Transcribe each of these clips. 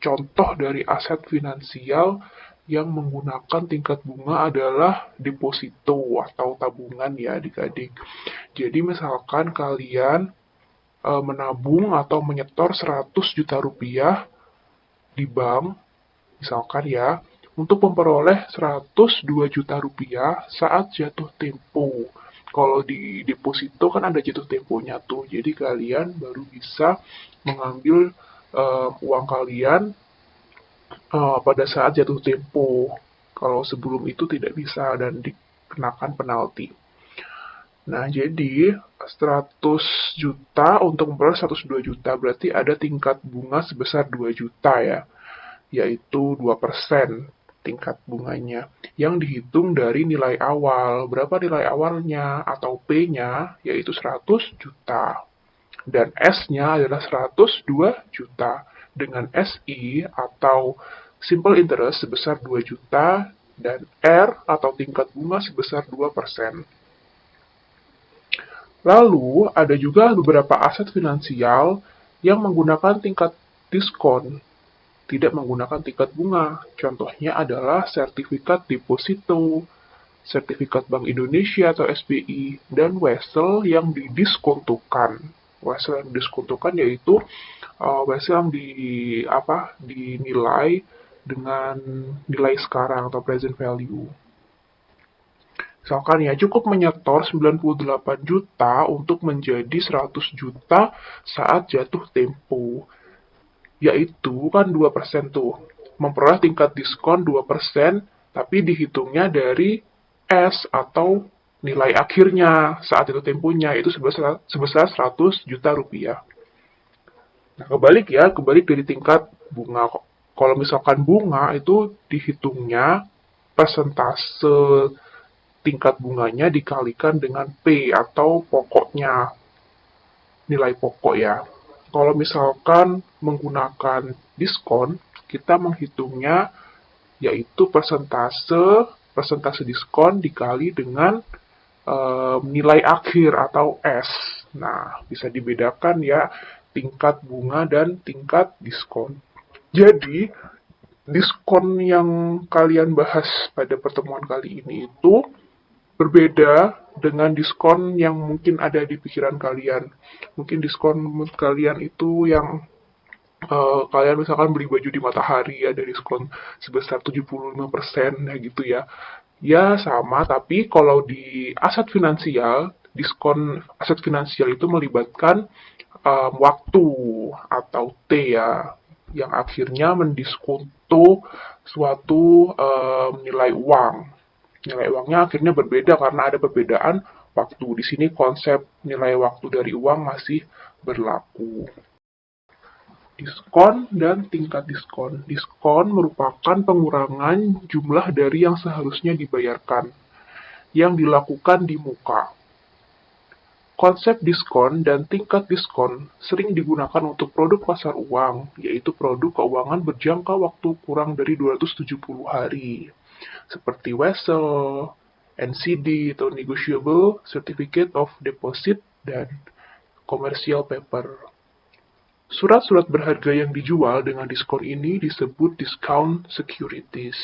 contoh dari aset finansial yang menggunakan tingkat bunga adalah deposito atau tabungan ya adik-adik. Jadi misalkan kalian menabung atau menyetor 100 juta rupiah di bank, misalkan ya, untuk memperoleh 102 juta rupiah saat jatuh tempo. Kalau di deposito kan ada jatuh temponya tuh, jadi kalian baru bisa mengambil uang kalian pada saat jatuh tempo. Kalau sebelum itu tidak bisa dan dikenakan penalti. Nah, jadi 100 juta untuk memperoleh 102 juta berarti ada tingkat bunga sebesar 2 juta ya, yaitu 2% tingkat bunganya yang dihitung dari nilai awal. Berapa nilai awalnya atau P-nya yaitu 100 juta dan S-nya adalah 102 juta dengan SI atau simple interest sebesar 2 juta dan R atau tingkat bunga sebesar 2%. Lalu, ada juga beberapa aset finansial yang menggunakan tingkat diskon, tidak menggunakan tingkat bunga. Contohnya adalah sertifikat deposito, sertifikat Bank Indonesia atau SBI, dan wesel yang didiskontokan. Wesel yang didiskontokan yaitu wesel yang dinilai dengan nilai sekarang atau present value. Misalkan ya, cukup menyetor 98 juta untuk menjadi 100 juta saat jatuh tempo. Yaitu kan 2% tuh. Memperoleh tingkat diskon 2%, tapi dihitungnya dari S atau nilai akhirnya saat itu temponya, itu sebesar 100 juta rupiah. Nah, kebalik dari tingkat bunga. Kalau misalkan bunga itu dihitungnya persentase tingkat bunganya dikalikan dengan P atau pokoknya, nilai pokok ya. Kalau misalkan menggunakan diskon, kita menghitungnya yaitu persentase diskon dikali dengan nilai akhir atau S. Nah, bisa dibedakan ya tingkat bunga dan tingkat diskon. Jadi, diskon yang kalian bahas pada pertemuan kali ini itu berbeda dengan diskon yang mungkin ada di pikiran kalian. Mungkin diskon kalian itu yang kalian misalkan beli baju di Matahari ada diskon sebesar 75% ya gitu ya. Ya sama, tapi kalau di aset finansial, diskon aset finansial itu melibatkan waktu atau T ya, yang akhirnya mendiskonto suatu nilai uang. Nilai uangnya akhirnya berbeda karena ada perbedaan waktu. Di sini konsep nilai waktu dari uang masih berlaku. Diskon dan tingkat diskon. Diskon merupakan pengurangan jumlah dari yang seharusnya dibayarkan yang dilakukan di muka. Konsep diskon dan tingkat diskon sering digunakan untuk produk pasar uang, yaitu produk keuangan berjangka waktu kurang dari 270 hari seperti wesel, NCD atau Negotiable Certificate of Deposit, dan Commercial Paper. Surat-surat berharga yang dijual dengan diskon ini disebut discount securities.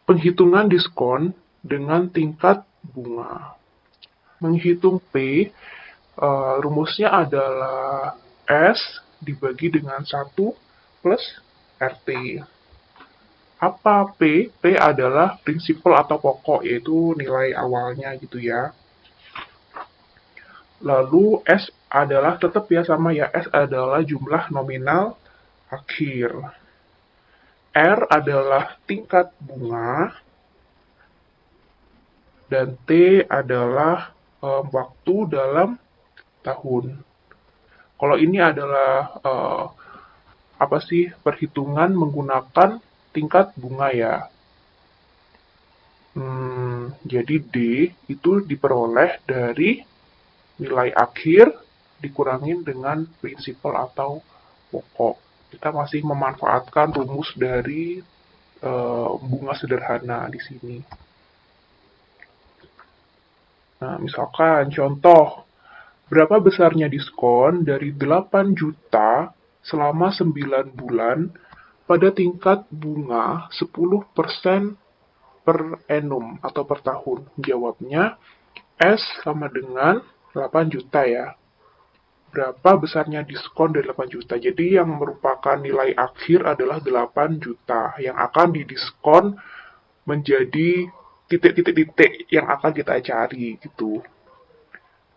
Penghitungan diskon dengan tingkat bunga. Menghitung P, rumusnya adalah S dibagi dengan 1 plus RT. Apa P? P adalah prinsipal atau pokok, yaitu nilai awalnya gitu ya. Lalu S adalah tetap ya sama ya, S adalah jumlah nominal akhir. R adalah tingkat bunga. Dan T adalah waktu dalam tahun. Kalau ini adalah perhitungan menggunakan tingkat bunga ya. Jadi D itu diperoleh dari nilai akhir dikurangin dengan prinsipal atau pokok. Kita masih memanfaatkan rumus dari bunga sederhana di sini. Nah, misalkan contoh, berapa besarnya diskon dari 8 juta selama 9 bulan pada tingkat bunga 10% per annum atau per tahun? Jawabnya S sama dengan 8 juta ya. Berapa besarnya diskon dari 8 juta? Jadi yang merupakan nilai akhir adalah 8 juta yang akan didiskon menjadi titik-titik-titik yang akan kita cari gitu.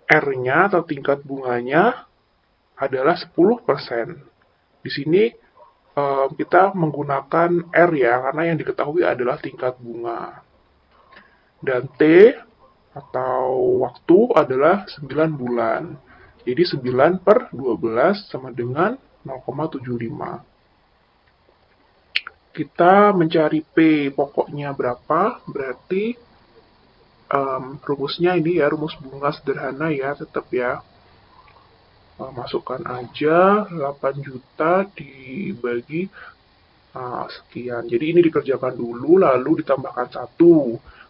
R-nya atau tingkat bunganya adalah 10%. Di sini kita menggunakan R ya, karena yang diketahui adalah tingkat bunga. Dan T atau waktu adalah 9 bulan. Jadi 9 per 12 sama dengan 0,75. Kita mencari P pokoknya berapa, berarti rumusnya ini ya, rumus bunga sederhana ya, tetap ya. Masukkan aja 8 juta dibagi sekian. Jadi ini dikerjakan dulu, lalu ditambahkan 1.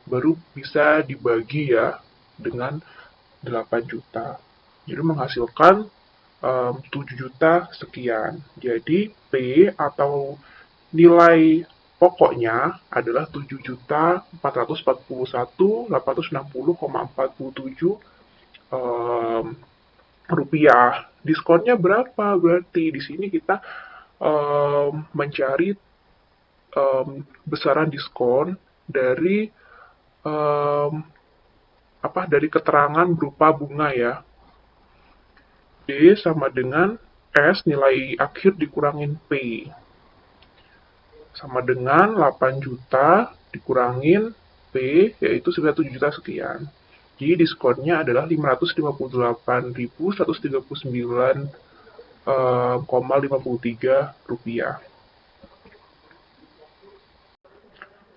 Baru bisa dibagi ya dengan 8 juta. Jadi menghasilkan 7 juta sekian. Jadi P atau nilai pokoknya adalah 7.441.860,47 rupiah. Diskonnya berapa? Berarti di sini kita mencari besaran diskon dari dari keterangan berupa bunga ya. D sama dengan S nilai akhir dikurangin P. Sama dengan 8 juta dikurangin P, yaitu 7 juta sekian. Jadi diskonnya adalah 558.139,53 rupiah.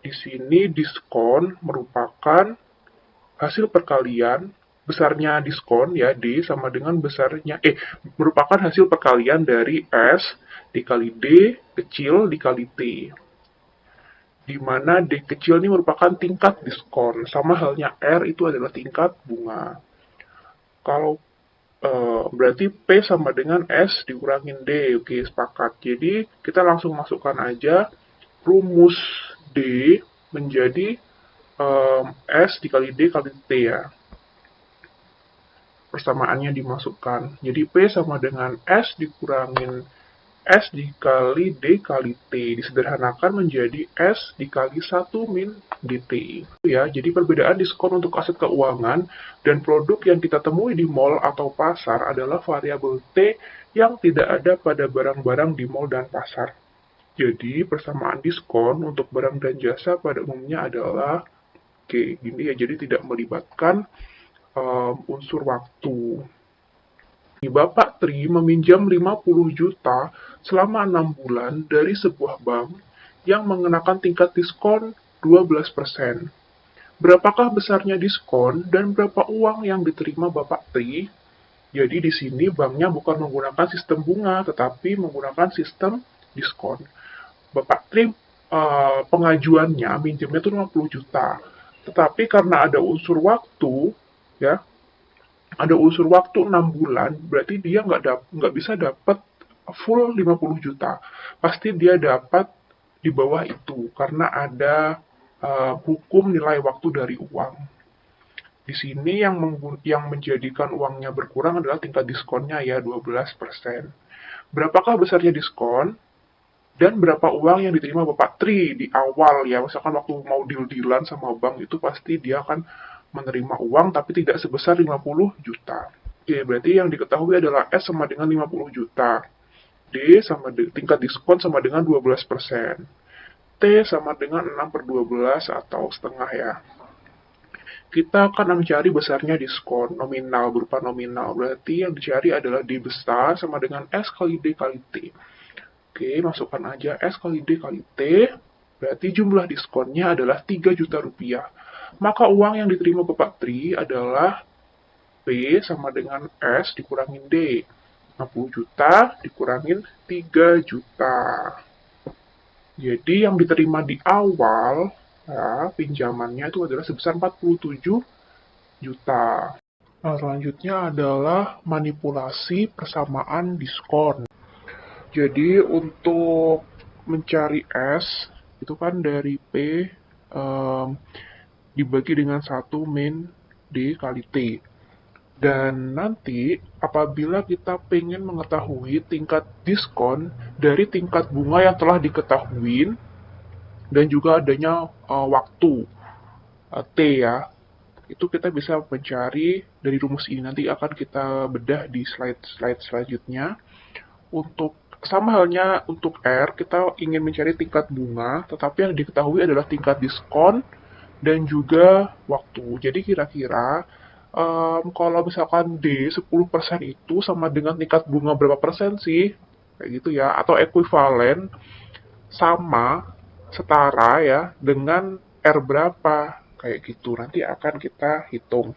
Di sini diskon merupakan hasil perkalian besarnya diskon ya D sama dengan merupakan hasil perkalian dari S dikali D kecil dikali T. Di mana D kecil ini merupakan tingkat diskon, sama halnya R itu adalah tingkat bunga. Kalau berarti P sama dengan S dikurangin D, oke sepakat. Jadi kita langsung masukkan aja rumus D menjadi S dikali D kali T ya. Persamaannya dimasukkan. Jadi P sama dengan S dikurangin S dikali D kali T. Disederhanakan menjadi S dikali 1 min DT. Ya, jadi perbedaan diskon untuk aset keuangan dan produk yang kita temui di mall atau pasar adalah variabel T yang tidak ada pada barang-barang di mall dan pasar. Jadi persamaan diskon untuk barang dan jasa pada umumnya adalah gini ya, jadi tidak melibatkan unsur waktu. Bapak Tri meminjam 50 juta selama 6 bulan dari sebuah bank yang mengenakan tingkat diskon 12%. Berapakah besarnya diskon dan berapa uang yang diterima Bapak Tri? Jadi di sini banknya bukan menggunakan sistem bunga, tetapi menggunakan sistem diskon. Bapak Tri pengajuannya minjemnya itu 50 juta. Tetapi karena ada unsur waktu, ya, ada unsur waktu 6 bulan, berarti dia nggak bisa dapat full 50 juta. Pasti dia dapat di bawah itu, karena ada hukum nilai waktu dari uang. Di sini yang menjadikan uangnya berkurang adalah tingkat diskonnya ya, 12%. Berapakah besarnya diskon? Dan berapa uang yang diterima Bapak Tri di awal ya, misalkan waktu mau deal-dealan sama bank itu pasti dia akan menerima uang tapi tidak sebesar 50 juta. Oke, berarti yang diketahui adalah S sama dengan 50 juta. D sama tingkat diskon sama dengan 12%. T sama dengan 6 per 12 atau setengah ya. Kita akan mencari besarnya diskon nominal berupa nominal. Berarti yang dicari adalah D besar sama dengan S kali D kali T. Oke, masukkan aja S kali D kali T. Berarti jumlah diskonnya adalah 3 juta rupiah. Maka uang yang diterima Bapak Tri adalah P sama dengan S dikurangin D. 50 juta dikurangin 3 juta. Jadi yang diterima di awal ya, pinjamannya itu adalah sebesar 47 juta. Nah, selanjutnya adalah manipulasi persamaan diskon. Jadi untuk mencari S itu kan dari P dibagi dengan 1 min D kali T. Dan nanti apabila kita ingin mengetahui tingkat diskon dari tingkat bunga yang telah diketahui dan juga adanya waktu T ya, itu kita bisa mencari dari rumus ini. Nanti akan kita bedah di slide selanjutnya. Untuk sama halnya untuk R, kita ingin mencari tingkat bunga, tetapi yang diketahui adalah tingkat diskon dan juga waktu. Jadi kira-kira kalau misalkan D 10% itu sama dengan tingkat bunga berapa persen sih? Kayak gitu ya, atau ekuivalen sama setara ya dengan R berapa? Kayak gitu. Nanti akan kita hitung.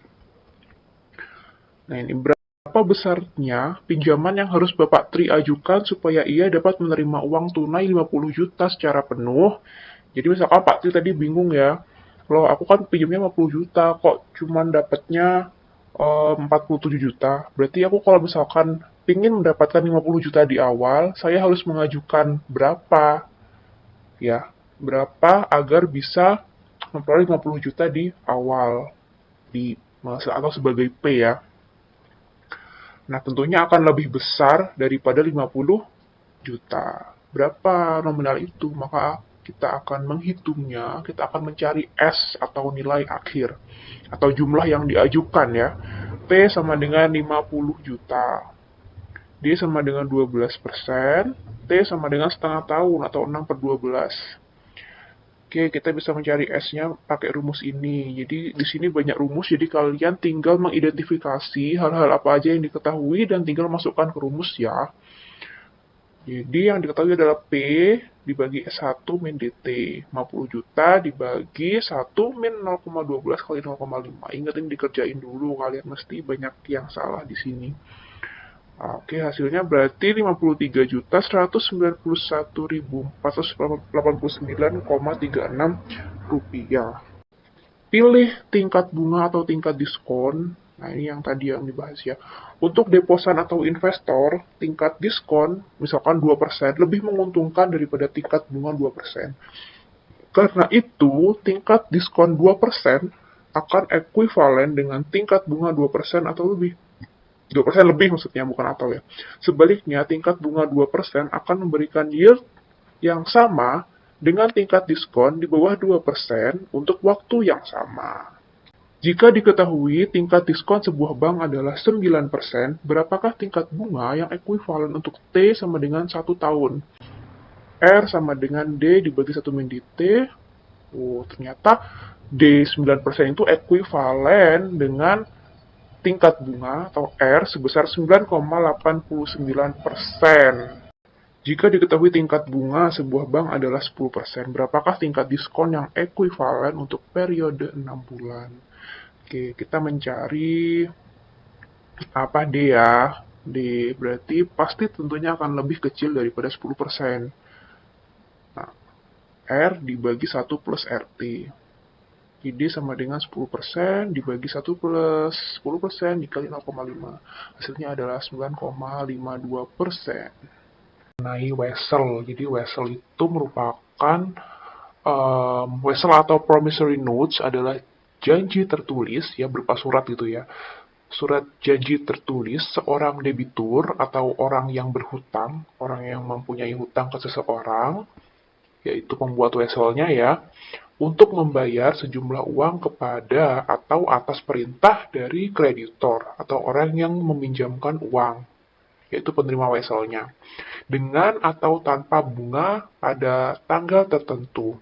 Nah, ini berapa besarnya pinjaman yang harus Bapak Tri ajukan supaya ia dapat menerima uang tunai 50 juta secara penuh. Jadi misalkan Pak Tri tadi bingung ya, loh aku kan pinjamnya 50 juta, kok cuman dapatnya 47 juta. Berarti aku kalau misalkan ingin mendapatkan 50 juta di awal, saya harus mengajukan berapa? Ya, berapa agar bisa memperoleh 50 juta di awal di atau sebagai P ya. Nah, tentunya akan lebih besar daripada 50 juta. Berapa nominal itu? Maka kita akan menghitungnya, kita akan mencari S atau nilai akhir atau jumlah yang diajukan ya. P sama dengan 50 juta. D sama dengan 12%, T sama dengan setengah tahun atau 6 per 12. Oke, kita bisa mencari S-nya pakai rumus ini. Jadi di sini banyak rumus, jadi kalian tinggal mengidentifikasi hal-hal apa aja yang diketahui dan tinggal masukkan ke rumus ya. Jadi yang diketahui adalah P dibagi S1 min DT. 50 juta dibagi 1 min 0,12 kali 0,5. Ingat ini dikerjain dulu, kalian mesti banyak yang salah di sini. Oke, hasilnya berarti 53.191.489,36 rupiah. Pilih tingkat bunga atau tingkat diskon. Nah, ini yang tadi yang dibahas ya. Untuk deposan atau investor, tingkat diskon, misalkan 2%, lebih menguntungkan daripada tingkat bunga 2%. Karena itu, tingkat diskon 2% akan ekuivalen dengan tingkat bunga 2% atau lebih. 2% lebih maksudnya, bukan atau ya. Sebaliknya, tingkat bunga 2% akan memberikan yield yang sama dengan tingkat diskon di bawah 2% untuk waktu yang sama. Jika diketahui tingkat diskon sebuah bank adalah 9%, berapakah tingkat bunga yang ekuivalen untuk T sama dengan 1 tahun? R sama dengan D dibagi 1 min T. Ternyata D 9% itu ekuivalen dengan tingkat bunga atau R sebesar 9,89%. Jika diketahui tingkat bunga sebuah bank adalah 10%, berapakah tingkat diskon yang ekuivalen untuk periode 6 bulan? Oke, kita mencari apa D ya? D berarti pasti tentunya akan lebih kecil daripada 10%. Nah, R dibagi 1 plus RT. D sama dengan 10% dibagi 1 plus 10% dikali 0,5. Hasilnya adalah 9,52%. Mengenai wesel, jadi wesel itu merupakan wesel atau promissory notes adalah janji tertulis ya berupa surat gitu ya. Surat janji tertulis seorang debitur atau orang yang berhutang, orang yang mempunyai hutang ke seseorang, yaitu pembuat weselnya ya, untuk membayar sejumlah uang kepada atau atas perintah dari kreditor atau orang yang meminjamkan uang, yaitu penerima weselnya, dengan atau tanpa bunga pada tanggal tertentu.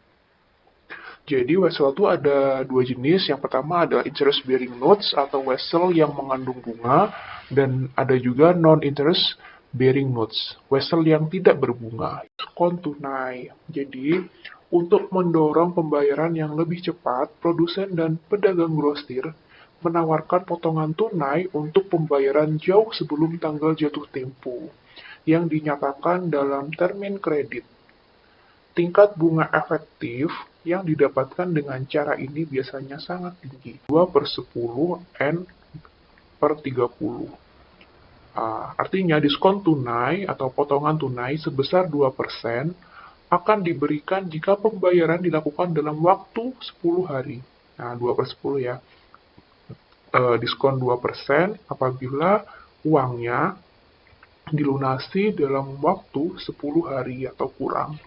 Jadi wesel itu ada dua jenis. Yang pertama adalah interest bearing notes atau wesel yang mengandung bunga, dan ada juga non-interest bearing notes, wesel yang tidak berbunga. Diskon tunai. Jadi untuk mendorong pembayaran yang lebih cepat, produsen dan pedagang grosir menawarkan potongan tunai untuk pembayaran jauh sebelum tanggal jatuh tempo yang dinyatakan dalam termin kredit. Tingkat bunga efektif yang didapatkan dengan cara ini biasanya sangat tinggi, 2/10 N/30. Artinya diskon tunai atau potongan tunai sebesar 2% akan diberikan jika pembayaran dilakukan dalam waktu 10 hari. Nah, 2 per 10 ya. Diskon 2% apabila uangnya dilunasi dalam waktu 10 hari atau kurang.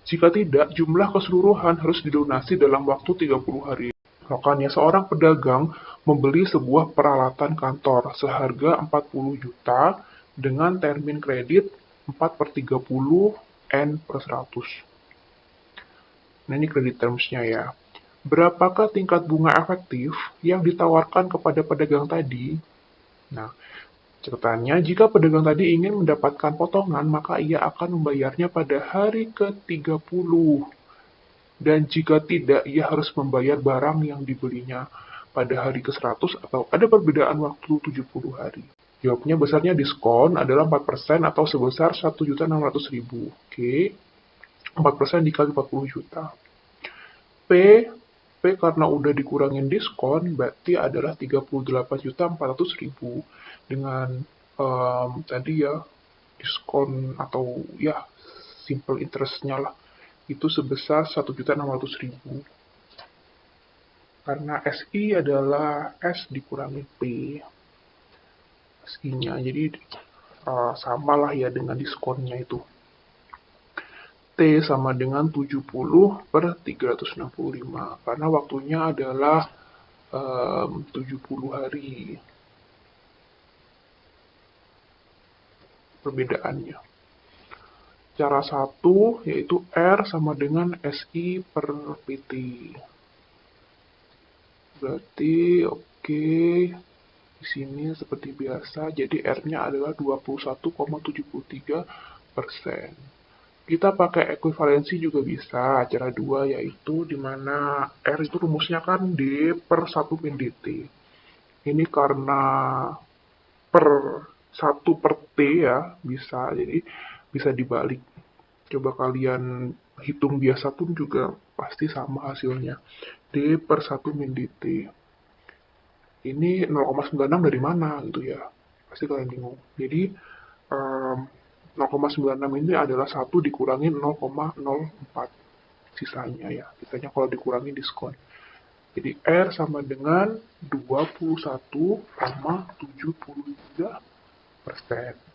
Jika tidak, jumlah keseluruhan harus dilunasi dalam waktu 30 hari. Makanya seorang pedagang membeli sebuah peralatan kantor seharga 40 juta dengan termin kredit 4 per 30 N per 100. Nah, ini kredit terms-nya ya. Berapakah tingkat bunga efektif yang ditawarkan kepada pedagang tadi? Nah, catatannya, jika pedagang tadi ingin mendapatkan potongan, maka ia akan membayarnya pada hari ke-30. Dan jika tidak, ia harus membayar barang yang dibelinya pada hari ke-100 atau ada perbedaan waktu 70 hari. Jawabnya besarnya diskon adalah 4% atau sebesar 1.600.000. Oke, 4% dikali 40 juta. P karena udah dikurangin diskon, berarti adalah 38.400.000 dengan tadi ya, diskon atau ya, simple interest-nya lah. Itu sebesar 1.600.000. Karena SI adalah S dikurangi P. SI-nya, jadi samalah ya dengan diskonnya itu. T sama dengan 70 per 365. Karena waktunya adalah 70 hari. Perbedaannya. Cara satu yaitu R sama dengan SI per PT. Berarti oke, di sini seperti biasa, jadi R-nya adalah 21,73%. Kita pakai ekuivalensi juga bisa, cara 2 yaitu dimana R itu rumusnya kan D per 1 min DT. Ini karena per 1 per T ya, bisa, jadi bisa dibalik. Coba kalian hitung biasa pun juga pasti sama hasilnya. D per 1 min DT. Ini 0,96 dari mana gitu ya. Pasti kalian bingung. Jadi 0,96 ini adalah 1 dikurangi 0,04 sisanya ya. Sisanya kalau dikurangi diskon. Jadi R sama dengan 21,73%.